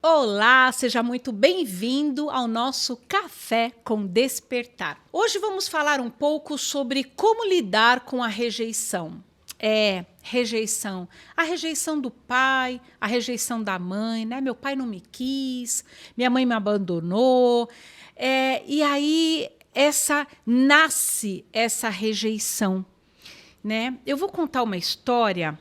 Olá, seja muito bem-vindo ao nosso Café com Despertar. Hoje vamos falar um pouco sobre como lidar com a rejeição. Rejeição. A rejeição do pai, a rejeição da mãe, né? Meu pai não me quis, minha mãe me abandonou. E aí nasce essa rejeição, né? Eu vou contar uma história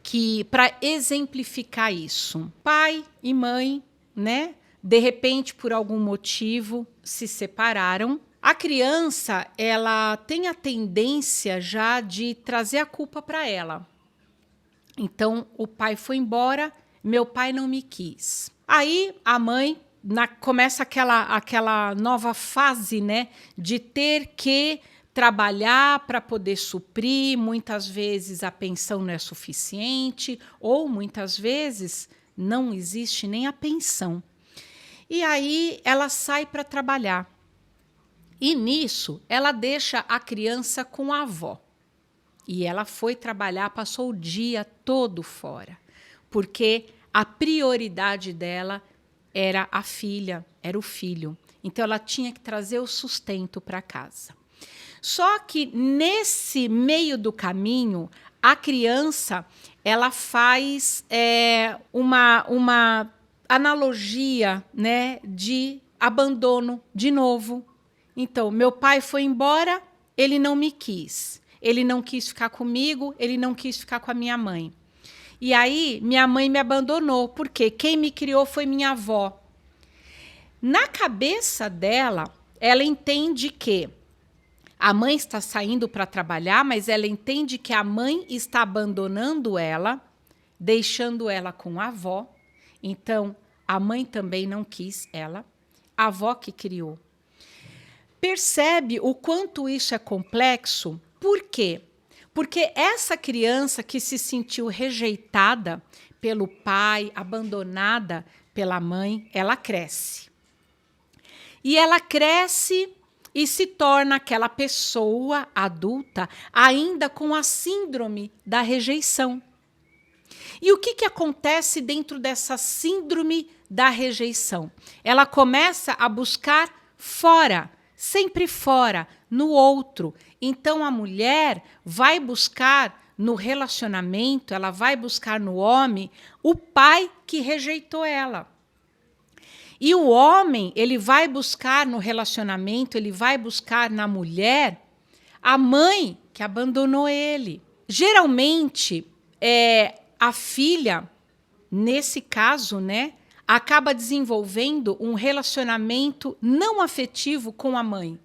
que para exemplificar isso, pai e mãe, né, de repente por algum motivo se separaram. A criança, ela tem a tendência já de trazer a culpa para ela. Então, o pai foi embora, meu pai não me quis. Aí a mãe começa aquela nova fase, né, de ter que trabalhar para poder suprir. Muitas vezes a pensão não é suficiente, ou muitas vezes não existe nem a pensão. E aí ela sai para trabalhar. E nisso ela deixa a criança com a avó. E ela foi trabalhar, passou o dia todo fora, porque a prioridade dela era a filha, era o filho. Então ela tinha que trazer o sustento para casa. Só que nesse meio do caminho, a criança ela faz uma analogia, né, de abandono de novo. Então, meu pai foi embora, ele não me quis. Ele não quis ficar comigo, ele não quis ficar com a minha mãe. E aí, minha mãe me abandonou, porque quem me criou foi minha avó. Na cabeça dela, ela entende que a mãe está saindo para trabalhar, mas ela entende que a mãe está abandonando ela, deixando ela com a avó. Então, a mãe também não quis ela, a avó que criou. Percebe o quanto isso é complexo? Por quê? Porque essa criança que se sentiu rejeitada pelo pai, abandonada pela mãe, ela cresce. E ela cresce e se torna aquela pessoa adulta ainda com a síndrome da rejeição. E o que acontece dentro dessa síndrome da rejeição? Ela começa a buscar fora, sempre fora, no outro. Então a mulher vai buscar no relacionamento, ela vai buscar no homem o pai que rejeitou ela. E o homem, ele vai buscar no relacionamento, ele vai buscar na mulher a mãe que abandonou ele. Geralmente, a filha, nesse caso, né, acaba desenvolvendo um relacionamento não afetivo com a mãe,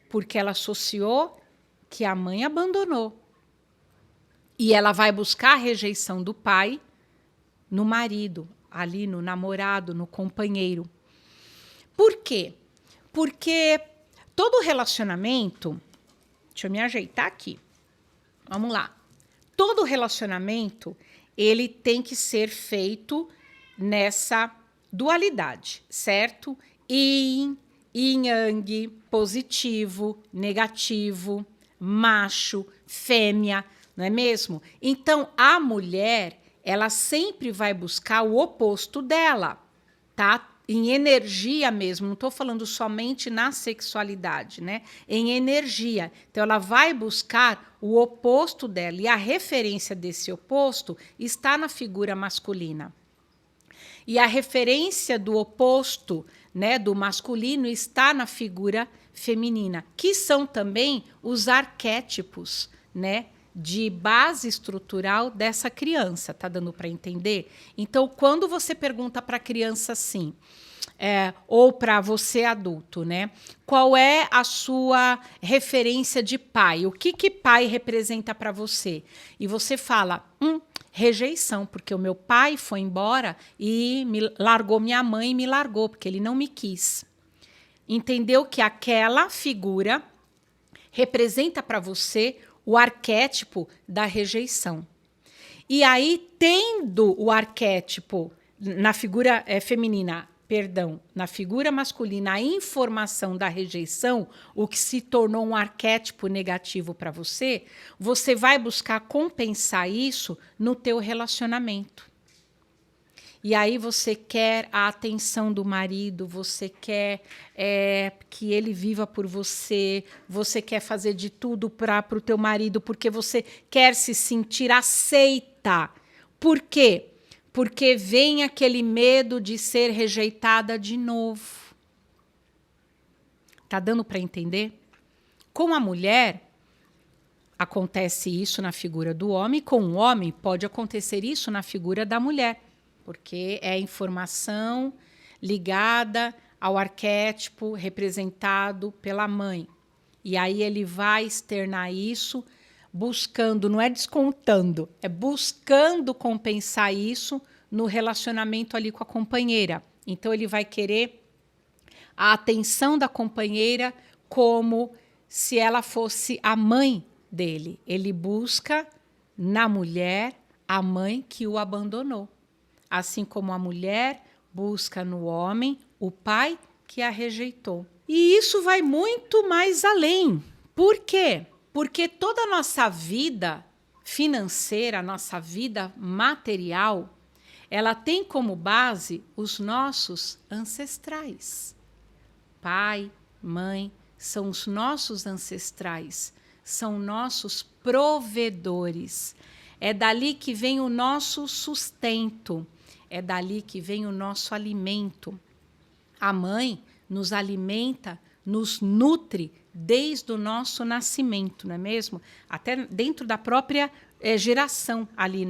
porque ela associou que a mãe abandonou. E ela vai buscar a rejeição do pai no marido, ali no namorado, no companheiro. Por quê? Porque todo relacionamento... Deixa eu me ajeitar aqui. Vamos lá. Todo relacionamento, ele tem que ser feito nessa dualidade, certo? Yin, yang, positivo, negativo, macho, fêmea, não é mesmo? Então, a mulher, ela sempre vai buscar o oposto dela, tá? Em energia mesmo, não estou falando somente na sexualidade, né? Em energia. Então, ela vai buscar o oposto dela, e a referência desse oposto está na figura masculina. E a referência do oposto, né, do masculino, está na figura feminina, que são também os arquétipos, né, de base estrutural dessa criança. Tá dando para entender? Então, quando você pergunta para a criança assim, ou para você adulto, né, qual é a sua referência de pai? O que pai representa para você? E você fala, rejeição, porque o meu pai foi embora e me largou, minha mãe me largou, porque ele não me quis. Entendeu que aquela figura representa para você o arquétipo da rejeição. E aí, tendo o arquétipo na figura feminina, na figura masculina, a informação da rejeição, o que se tornou um arquétipo negativo para você, você vai buscar compensar isso no teu relacionamento. E aí você quer a atenção do marido, você quer que ele viva por você, você quer fazer de tudo para o teu marido, porque você quer se sentir aceita. Por quê? Porque vem aquele medo de ser rejeitada de novo. Tá dando para entender? Com a mulher, acontece isso na figura do homem, com o homem pode acontecer isso na figura da mulher, porque é informação ligada ao arquétipo representado pela mãe. E aí ele vai externar isso buscando, não é descontando, é buscando compensar isso no relacionamento ali com a companheira. Então ele vai querer a atenção da companheira como se ela fosse a mãe dele. Ele busca na mulher a mãe que o abandonou. Assim como a mulher busca no homem o pai que a rejeitou. E isso vai muito mais além. Por quê? Porque toda a nossa vida financeira, a nossa vida material, ela tem como base os nossos ancestrais. Pai, mãe, são os nossos ancestrais, são nossos provedores. É dali que vem o nosso sustento, é dali que vem o nosso alimento. A mãe nos alimenta, nos nutre desde o nosso nascimento, não é mesmo? Até dentro da própria geração, ali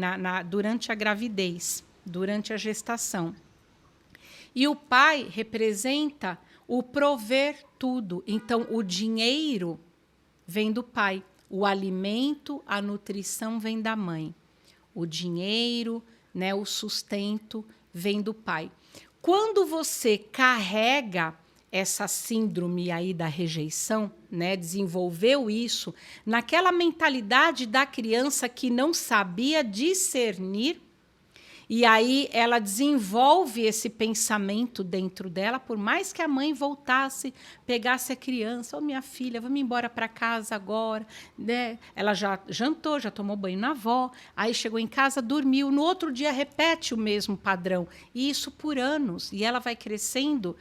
durante a gravidez, durante a gestação. E o pai representa o prover tudo. Então, o dinheiro vem do pai. O alimento, a nutrição vem da mãe. O dinheiro, né, o sustento vem do pai. Quando você carrega essa síndrome aí da rejeição, né, desenvolveu isso naquela mentalidade da criança que não sabia discernir, e aí ela desenvolve esse pensamento dentro dela, por mais que a mãe voltasse, pegasse a criança, minha filha, vamos embora para casa agora, né? Ela já jantou, já tomou banho na avó, aí chegou em casa, dormiu, no outro dia repete o mesmo padrão, e isso por anos, e ela vai crescendo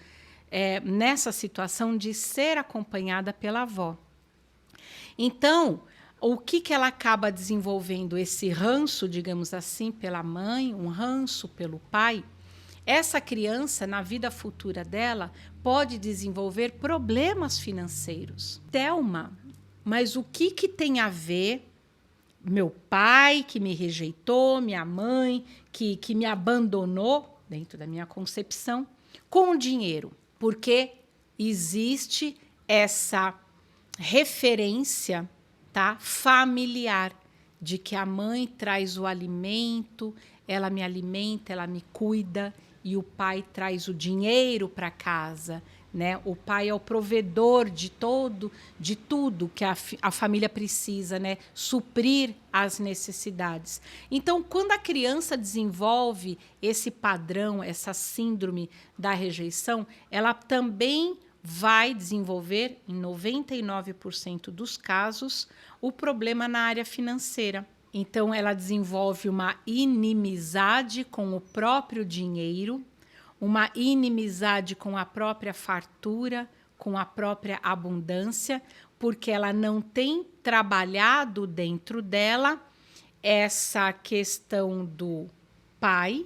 nessa situação de ser acompanhada pela avó. Então, o que ela acaba desenvolvendo? Esse ranço, digamos assim, pela mãe, um ranço pelo pai. Essa criança, na vida futura dela, pode desenvolver problemas financeiros. Thelma, mas o que tem a ver meu pai que me rejeitou, minha mãe que me abandonou, dentro da minha concepção, com o dinheiro? Porque existe essa referência, tá, familiar, de que a mãe traz o alimento, ela me alimenta, ela me cuida, e o pai traz o dinheiro para casa, né? O pai é o provedor de tudo que a família precisa, né? Suprir as necessidades. Então, quando a criança desenvolve esse padrão, essa síndrome da rejeição, ela também vai desenvolver, em 99% dos casos, o problema na área financeira. Então, ela desenvolve uma inimizade com o próprio dinheiro, uma inimizade com a própria fartura, com a própria abundância, porque ela não tem trabalhado dentro dela essa questão do pai,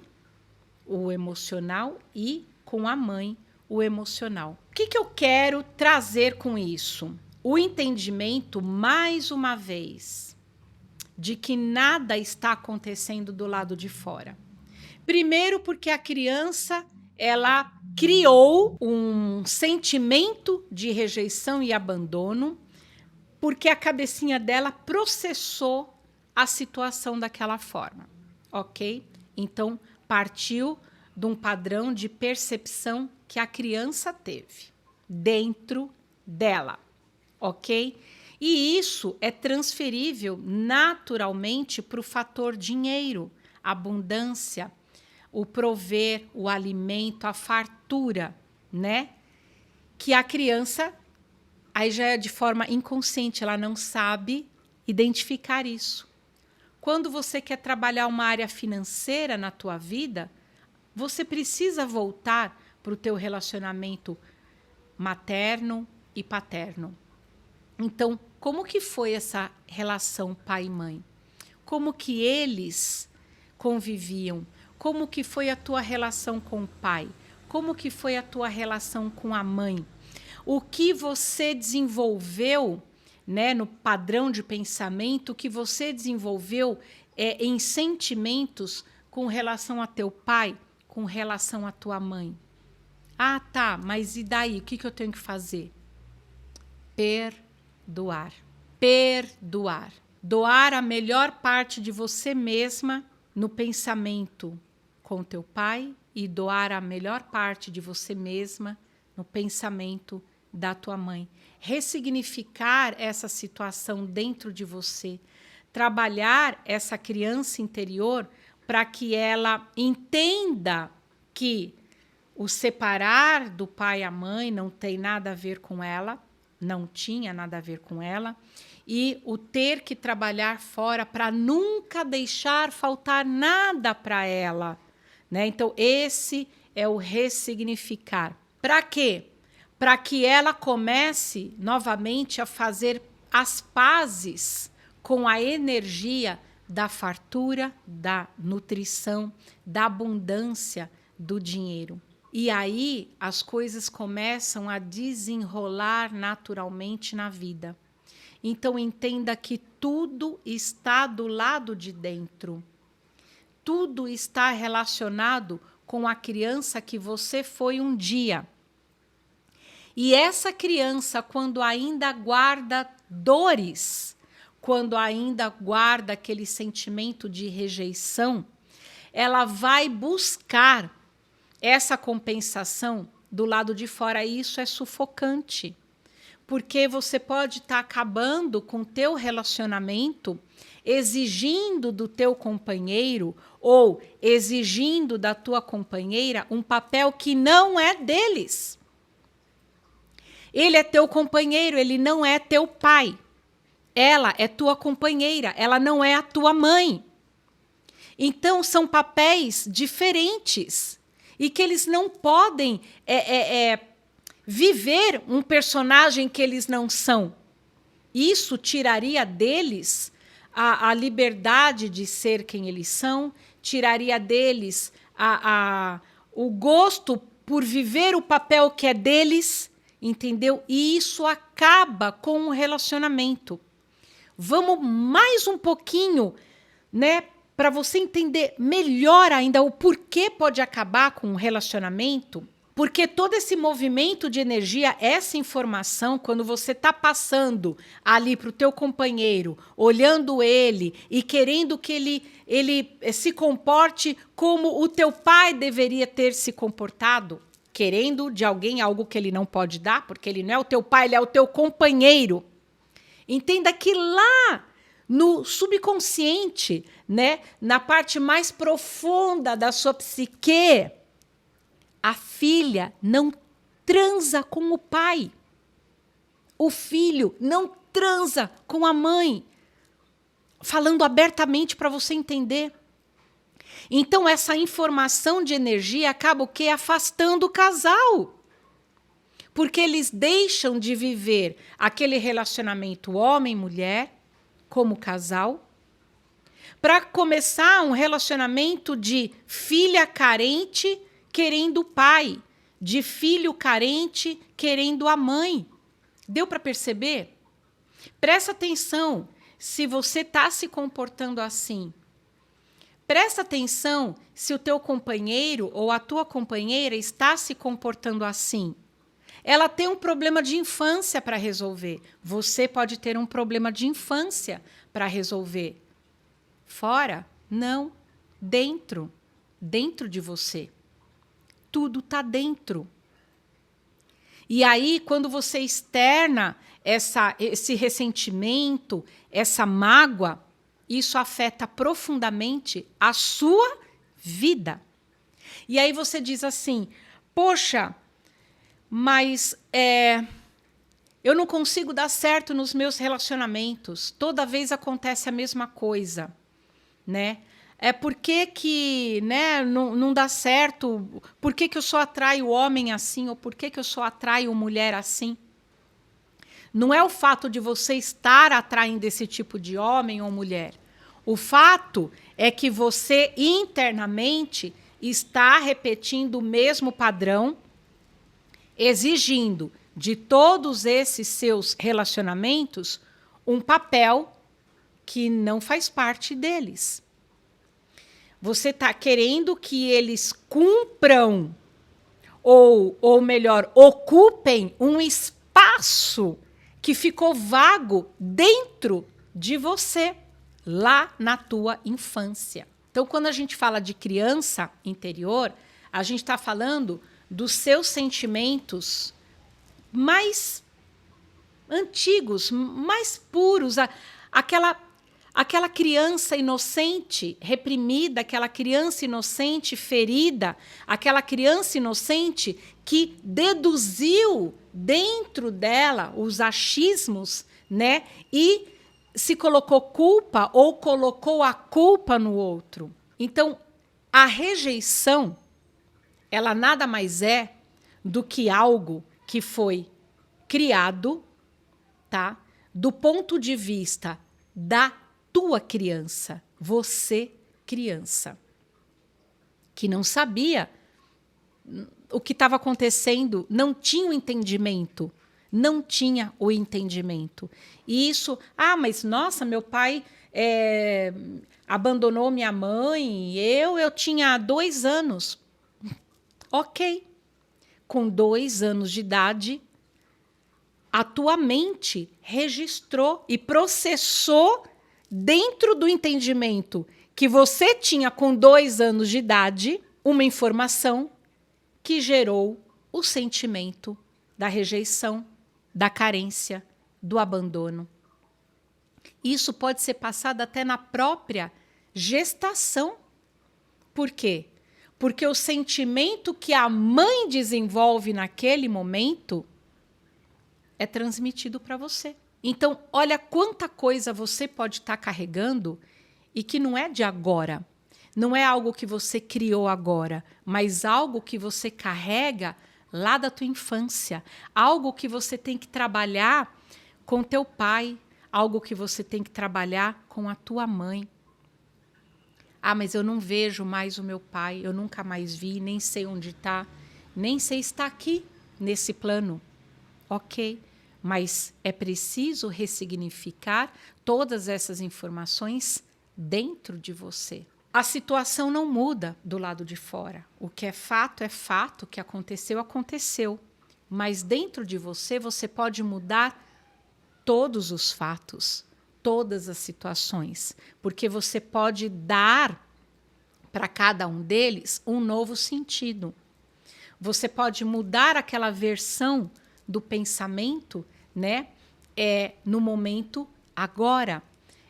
o emocional, e com a mãe, o emocional. O que eu quero trazer com isso? O entendimento, mais uma vez, de que nada está acontecendo do lado de fora. Primeiro, porque a criança ela criou um sentimento de rejeição e abandono, porque a cabecinha dela processou a situação daquela forma, ok? Então, partiu de um padrão de percepção que a criança teve dentro dela, ok? E isso é transferível naturalmente para o fator dinheiro, abundância, o prover, o alimento, a fartura, né? Que a criança, aí já é de forma inconsciente, ela não sabe identificar isso. Quando você quer trabalhar uma área financeira na tua vida, você precisa voltar para o teu relacionamento materno e paterno. Então, como que foi essa relação pai e mãe? Como que eles conviviam? Como que foi a tua relação com o pai? Como que foi a tua relação com a mãe? O que você desenvolveu, né, no padrão de pensamento, que você desenvolveu em sentimentos com relação a teu pai, com relação à tua mãe? Ah, tá, mas e daí? O que eu tenho que fazer? Perdoar. Perdoar. Doar a melhor parte de você mesma no pensamento com teu pai e doar a melhor parte de você mesma no pensamento da tua mãe. Ressignificar essa situação dentro de você. Trabalhar essa criança interior para que ela entenda que o separar do pai e a mãe não tem nada a ver com ela, não tinha nada a ver com ela, e o ter que trabalhar fora para nunca deixar faltar nada para ela, né? Então, esse é o ressignificar. Para quê? Para que ela comece novamente a fazer as pazes com a energia da fartura, da nutrição, da abundância, do dinheiro. E aí as coisas começam a desenrolar naturalmente na vida. Então entenda que tudo está do lado de dentro. Tudo está relacionado com a criança que você foi um dia. E essa criança, quando ainda guarda dores, quando ainda guarda aquele sentimento de rejeição, ela vai buscar essa compensação do lado de fora. E isso é sufocante. Porque você pode estar acabando com o teu relacionamento, exigindo do teu companheiro ou exigindo da tua companheira um papel que não é deles. Ele é teu companheiro, ele não é teu pai. Ela é tua companheira, ela não é a tua mãe. Então, são papéis diferentes e que eles não podem viver um personagem que eles não são. Isso tiraria deles a liberdade de ser quem eles são, tiraria deles o gosto por viver o papel que é deles, entendeu? E isso acaba com o relacionamento. Vamos mais um pouquinho, né, para você entender melhor ainda o porquê pode acabar com o relacionamento. Porque todo esse movimento de energia, essa informação, quando você está passando ali para o teu companheiro, olhando ele e querendo que ele se comporte como o teu pai deveria ter se comportado, querendo de alguém algo que ele não pode dar, porque ele não é o teu pai, ele é o teu companheiro. Entenda que lá no subconsciente, né, na parte mais profunda da sua psique, a filha não transa com o pai. O filho não transa com a mãe. Falando abertamente para você entender. Então, essa informação de energia acaba o quê? Afastando o casal. Porque eles deixam de viver aquele relacionamento homem-mulher como casal para começar um relacionamento de filha carente querendo o pai, de filho carente querendo a mãe. Deu para perceber? Presta atenção se você está se comportando assim. Presta atenção se o teu companheiro ou a tua companheira está se comportando assim. Ela tem um problema de infância para resolver. Você pode ter um problema de infância para resolver. Fora? Não. Dentro. Dentro de você. Tudo está dentro. E aí, quando você externa esse ressentimento, essa mágoa, isso afeta profundamente a sua vida. E aí você diz assim, poxa, mas eu não consigo dar certo nos meus relacionamentos. Toda vez acontece a mesma coisa, né? Por que, né, não dá certo? Por que eu só atraio homem assim? Ou por que eu só atraio mulher assim? Não é o fato de você estar atraindo esse tipo de homem ou mulher. O fato é que você internamente está repetindo o mesmo padrão, exigindo de todos esses seus relacionamentos um papel que não faz parte deles. Você está querendo que eles cumpram, ou melhor, ocupem um espaço que ficou vago dentro de você, lá na tua infância. Então, quando a gente fala de criança interior, a gente está falando dos seus sentimentos mais antigos, mais puros, aquela criança inocente reprimida, aquela criança inocente ferida, aquela criança inocente que deduziu dentro dela os achismos, né? E se colocou culpa ou colocou a culpa no outro. Então, a rejeição, ela nada mais é do que algo que foi criado, tá? Do ponto de vista da tua criança, você criança, que não sabia o que estava acontecendo, não tinha o entendimento, não tinha o entendimento. E isso, mas nossa, meu pai abandonou minha mãe, eu tinha 2 anos. Ok, com 2 anos de idade, a tua mente registrou e processou dentro do entendimento que você tinha com 2 anos de idade uma informação que gerou o sentimento da rejeição, da carência, do abandono. Isso pode ser passado até na própria gestação. Por quê? Porque o sentimento que a mãe desenvolve naquele momento é transmitido para você. Então, olha quanta coisa você pode estar carregando e que não é de agora. Não é algo que você criou agora, mas algo que você carrega lá da tua infância. Algo que você tem que trabalhar com teu pai. Algo que você tem que trabalhar com a tua mãe. Mas eu não vejo mais o meu pai. Eu nunca mais vi, nem sei onde está. Nem sei se está aqui, nesse plano. Ok. Mas é preciso ressignificar todas essas informações dentro de você. A situação não muda do lado de fora. O que é fato, o que aconteceu, aconteceu. Mas dentro de você, você pode mudar todos os fatos, todas as situações, porque você pode dar para cada um deles um novo sentido. Você pode mudar aquela versão do pensamento, né? No momento agora.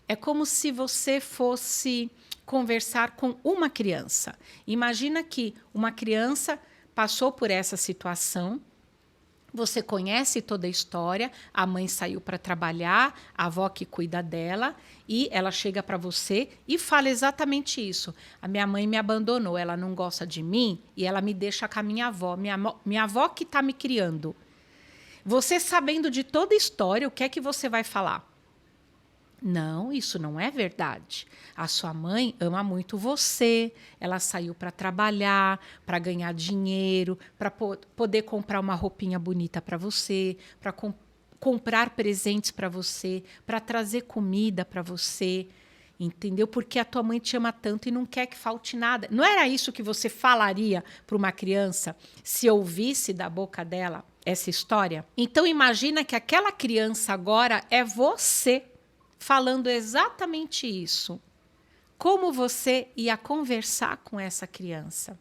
É como se você fosse conversar com uma criança. Imagina que uma criança passou por essa situação, você conhece toda a história, a mãe saiu para trabalhar, a avó que cuida dela, e ela chega para você e fala exatamente isso. A minha mãe me abandonou, ela não gosta de mim e ela me deixa com a minha avó. Minha avó que está me criando. Você sabendo de toda a história, o que é que você vai falar? Não, isso não é verdade. A sua mãe ama muito você, ela saiu para trabalhar, para ganhar dinheiro, para poder comprar uma roupinha bonita para você, para comprar presentes para você, para trazer comida para você, entendeu? Porque a tua mãe te ama tanto e não quer que falte nada. Não era isso que você falaria para uma criança se ouvisse da boca dela essa história? Então imagina que aquela criança agora é você, falando exatamente isso. Como você ia conversar com essa criança?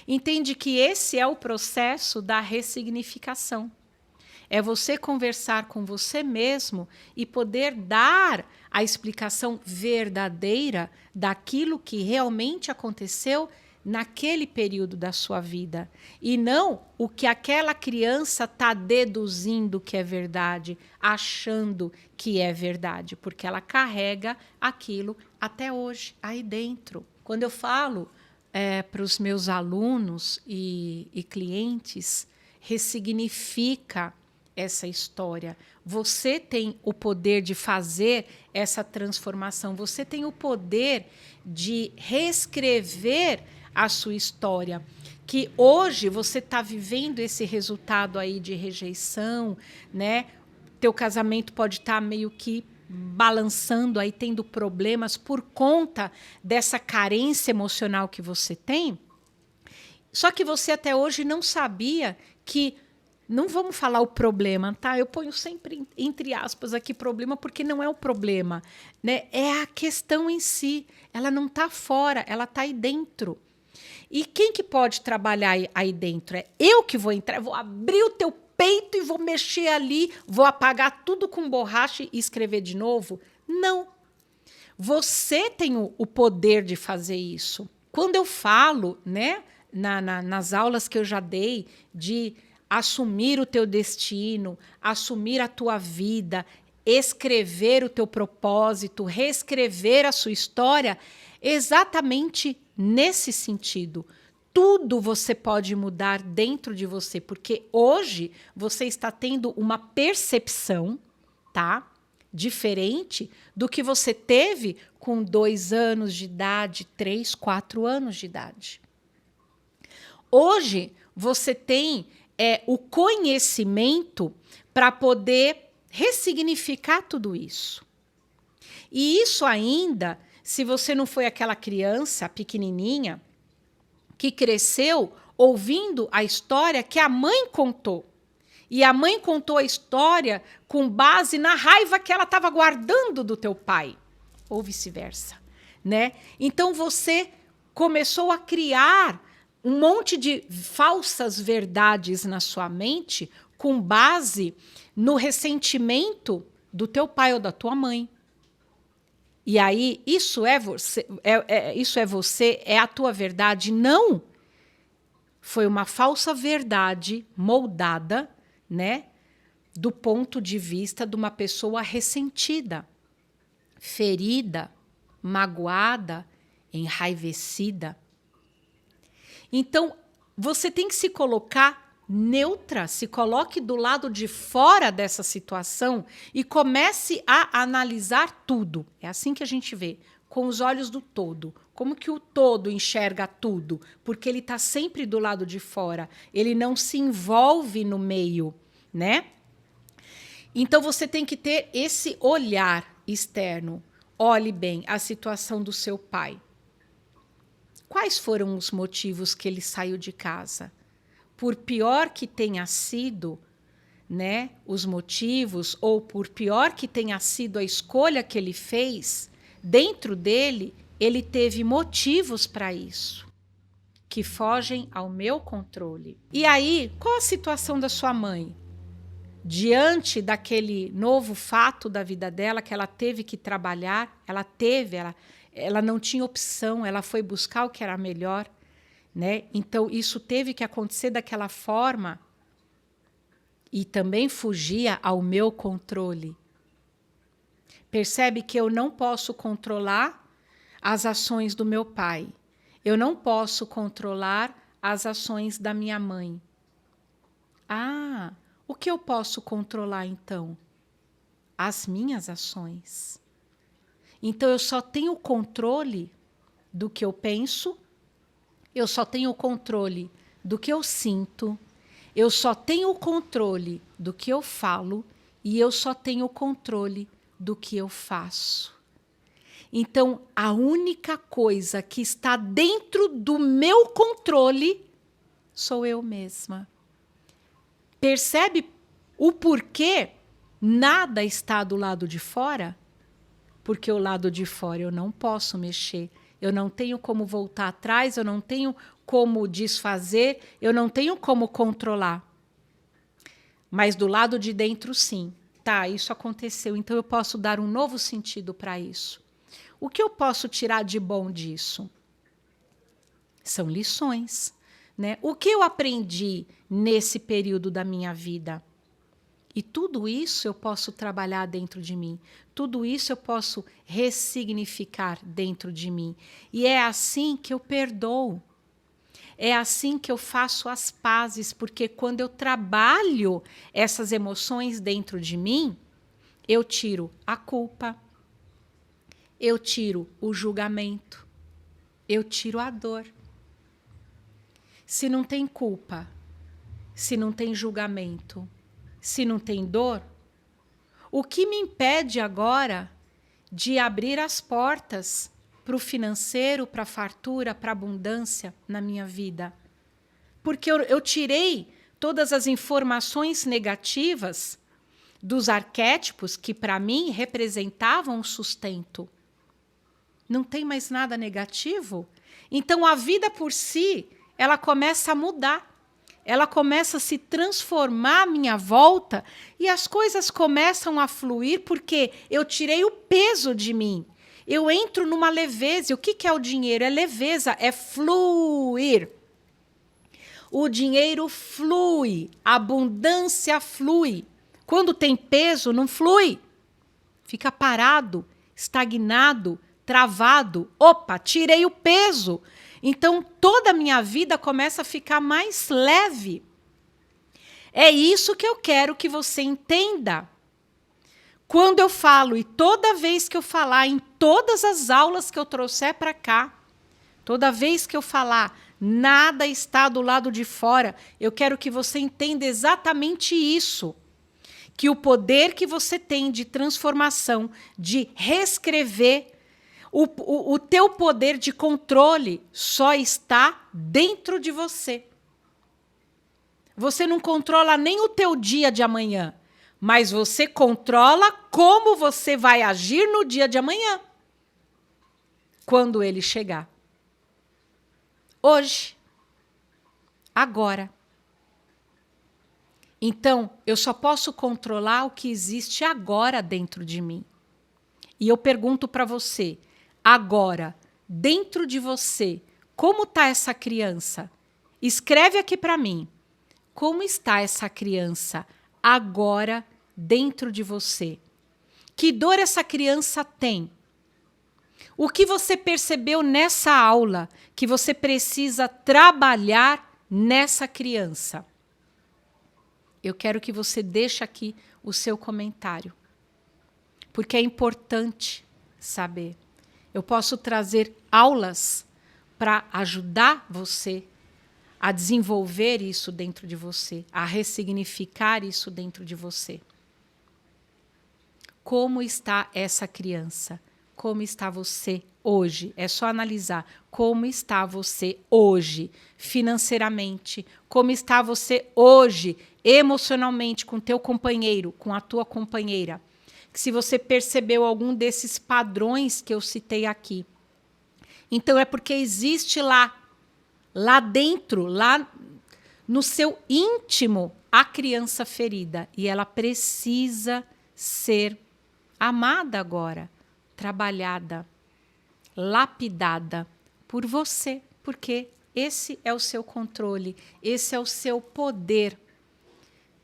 Entende que esse é o processo da ressignificação. É você conversar com você mesmo e poder dar a explicação verdadeira daquilo que realmente aconteceu naquele período da sua vida e não o que aquela criança está deduzindo que é verdade, achando que é verdade, porque ela carrega aquilo até hoje aí dentro. Quando eu falo para os meus alunos e clientes, ressignifica essa história. Você tem o poder de fazer essa transformação, você tem o poder de reescrever a sua história. Que hoje você está vivendo esse resultado aí de rejeição, né? Teu casamento pode estar meio que balançando aí, tendo problemas por conta dessa carência emocional que você tem. Só que você até hoje não sabia que, não vamos falar o problema, tá? Eu ponho sempre entre aspas aqui problema, porque não é o problema, né? É a questão em si. Ela não está fora, ela está aí dentro. E quem que pode trabalhar aí dentro? É eu que vou entrar, vou abrir o teu peito e vou mexer ali, vou apagar tudo com borracha e escrever de novo? Não. Você tem o poder de fazer isso. Quando eu falo, né, nas aulas que eu já dei, de assumir o teu destino, assumir a tua vida, escrever o teu propósito, reescrever a sua história, exatamente nesse sentido. Tudo você pode mudar dentro de você, porque hoje você está tendo uma percepção, tá? Diferente do que você teve com 2 anos de idade, 3, 4 anos de idade. Hoje você tem o conhecimento para poder ressignificar tudo isso. E isso ainda, se você não foi aquela criança pequenininha que cresceu ouvindo a história que a mãe contou. E a mãe contou a história com base na raiva que ela estava guardando do teu pai, ou vice-versa, né? Então você começou a criar um monte de falsas verdades na sua mente com base no ressentimento do teu pai ou da tua mãe. E aí, isso é você, é a tua verdade? Não. Foi uma falsa verdade moldada, né, do ponto de vista de uma pessoa ressentida, ferida, magoada, enraivecida. Então, você tem que se colocar neutra, se coloque do lado de fora dessa situação e comece a analisar tudo. É assim que a gente vê, com os olhos do todo. Como que o todo enxerga tudo? Porque ele está sempre do lado de fora, ele não se envolve no meio, né? Então você tem que ter esse olhar externo. Olhe bem a situação do seu pai. Quais foram os motivos que ele saiu de casa? Por pior que tenha sido, né, os motivos, ou por pior que tenha sido a escolha que ele fez, dentro dele, ele teve motivos para isso, que fogem ao meu controle. E aí, qual a situação da sua mãe? Diante daquele novo fato da vida dela, que ela teve que trabalhar, ela não tinha opção, ela foi buscar o que era melhor, né? Então, isso teve que acontecer daquela forma e também fugia ao meu controle. Percebe que eu não posso controlar as ações do meu pai. Eu não posso controlar as ações da minha mãe. Ah, o que eu posso controlar então? As minhas ações. Então eu só tenho controle do que eu penso, eu só tenho controle do que eu sinto, eu só tenho controle do que eu falo e eu só tenho controle do que eu faço. Então, a única coisa que está dentro do meu controle sou eu mesma. Percebe o porquê nada está do lado de fora? Porque o lado de fora eu não posso mexer. Eu não tenho como voltar atrás, eu não tenho como desfazer, eu não tenho como controlar. Mas do lado de dentro, sim. Tá, isso aconteceu, então eu posso dar um novo sentido para isso. O que eu posso tirar de bom disso? São lições, né? O que eu aprendi nesse período da minha vida? E tudo isso eu posso trabalhar dentro de mim. Tudo isso eu posso ressignificar dentro de mim. E é assim que eu perdoo. É assim que eu faço as pazes, porque quando eu trabalho essas emoções dentro de mim, eu tiro a culpa, eu tiro o julgamento, eu tiro a dor. Se não tem culpa, se não tem julgamento, se não tem dor, o que me impede agora de abrir as portas para o financeiro, para a fartura, para a abundância na minha vida? Porque eu tirei todas as informações negativas dos arquétipos que, para mim, representavam o sustento. Não tem mais nada negativo? Então, a vida por si, ela começa a mudar. Ela começa a se transformar à minha volta e as coisas começam a fluir porque eu tirei o peso de mim. Eu entro numa leveza. O que é o dinheiro? É leveza, é fluir. O dinheiro flui, a abundância flui. Quando tem peso, não flui. Fica parado, estagnado, travado. Opa, tirei o peso. Então, toda a minha vida começa a ficar mais leve. É isso que eu quero que você entenda. Quando eu falo, e toda vez que eu falar, em todas as aulas que eu trouxer para cá, toda vez que eu falar, nada está do lado de fora, eu quero que você entenda exatamente isso. Que o poder que você tem de transformação, de reescrever, o teu poder de controle só está dentro de você. Você não controla nem o teu dia de amanhã, mas você controla como você vai agir no dia de amanhã, quando ele chegar. Hoje. Agora. Então, eu só posso controlar o que existe agora dentro de mim. E eu pergunto para você, agora, dentro de você, como está essa criança? Escreve aqui para mim. Como está essa criança agora dentro de você? Que dor essa criança tem? O que você percebeu nessa aula que você precisa trabalhar nessa criança? Eu quero que você deixe aqui o seu comentário, porque é importante saber. Eu posso trazer aulas para ajudar você a desenvolver isso dentro de você, a ressignificar isso dentro de você. Como está essa criança? Como está você hoje? É só analisar como está você hoje, financeiramente, como está você hoje, emocionalmente, com teu companheiro, com a tua companheira. Se você percebeu algum desses padrões que eu citei aqui. Então é porque existe lá dentro, lá no seu íntimo, a criança ferida. E ela precisa ser amada agora, trabalhada, lapidada por você, porque esse é o seu controle, esse é o seu poder,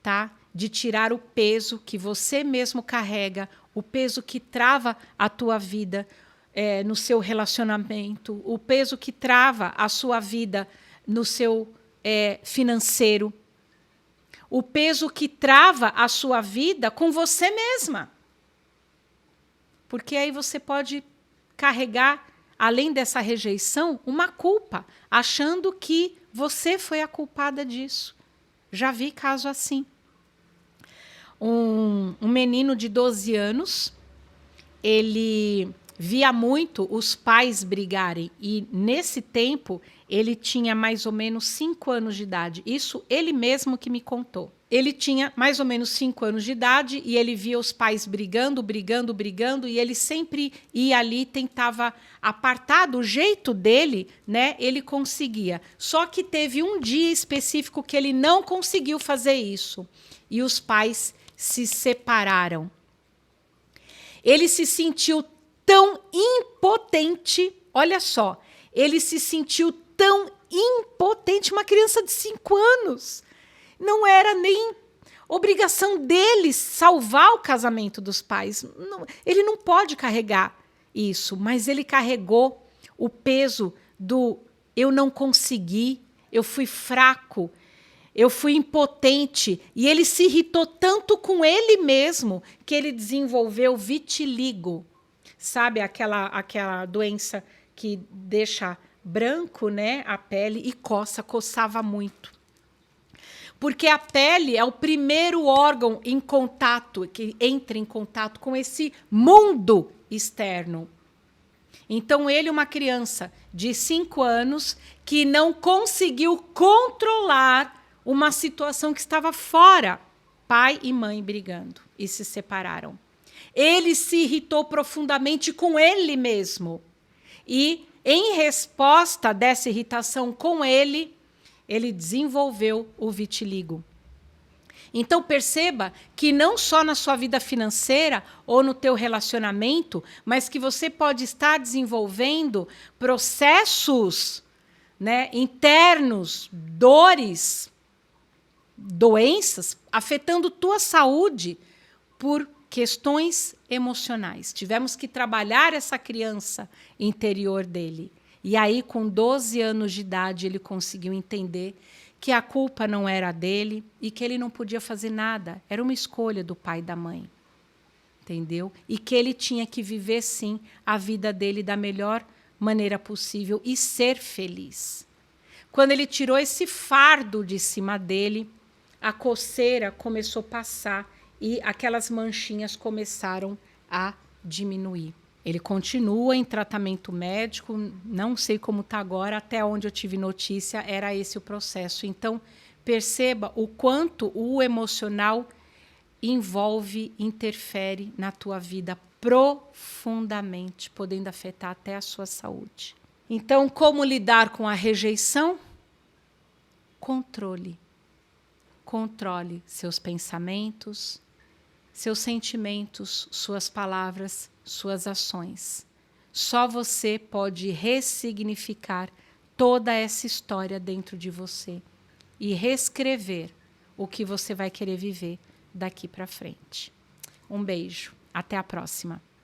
tá? De tirar o peso que você mesmo carrega, o peso que trava a tua vida no seu relacionamento, o peso que trava a sua vida no seu financeiro, o peso que trava a sua vida com você mesma. Porque aí você pode carregar, além dessa rejeição, uma culpa, achando que você foi a culpada disso. Já vi caso assim. Um menino de 12 anos, ele via muito os pais brigarem. E, nesse tempo, ele tinha mais ou menos 5 anos de idade. Isso ele mesmo que me contou. Ele tinha mais ou menos 5 anos de idade e ele via os pais brigando, e ele sempre ia ali, tentava apartar do jeito dele, né? Ele conseguia. Só que teve um dia específico que ele não conseguiu fazer isso. E os pais se separaram. Ele se sentiu tão impotente, olha só, ele se sentiu tão impotente, uma criança de 5 anos. Não era nem obrigação dele salvar o casamento dos pais. Ele não pode carregar isso, mas ele carregou o peso do eu não consegui, eu fui fraco, eu fui impotente. E ele se irritou tanto com ele mesmo que ele desenvolveu vitiligo. Sabe aquela doença que deixa branco, né, a pele e coçava muito. Porque a pele é o primeiro órgão em contato, que entra em contato com esse mundo externo. Então, ele, uma criança de 5 anos, que não conseguiu controlar uma situação que estava fora. Pai e mãe brigando e se separaram. Ele se irritou profundamente com ele mesmo. E, em resposta dessa irritação com ele desenvolveu o vitiligo. Então perceba que não só na sua vida financeira ou no teu relacionamento, mas que você pode estar desenvolvendo processos, né, internos, dores, doenças, afetando tua saúde por questões emocionais. Tivemos que trabalhar essa criança interior dele. E aí, com 12 anos de idade, ele conseguiu entender que a culpa não era dele e que ele não podia fazer nada. Era uma escolha do pai e da mãe. Entendeu? E que ele tinha que viver, sim, a vida dele da melhor maneira possível e ser feliz. Quando ele tirou esse fardo de cima dele, a coceira começou a passar e aquelas manchinhas começaram a diminuir. Ele continua em tratamento médico, não sei como está agora, até onde eu tive notícia, era esse o processo. Então, perceba o quanto o emocional envolve, interfere na tua vida profundamente, podendo afetar até a sua saúde. Então, como lidar com a rejeição? Controle. Controle seus pensamentos, seus sentimentos, suas palavras, suas ações. Só você pode ressignificar toda essa história dentro de você e reescrever o que você vai querer viver daqui para frente. Um beijo, até a próxima.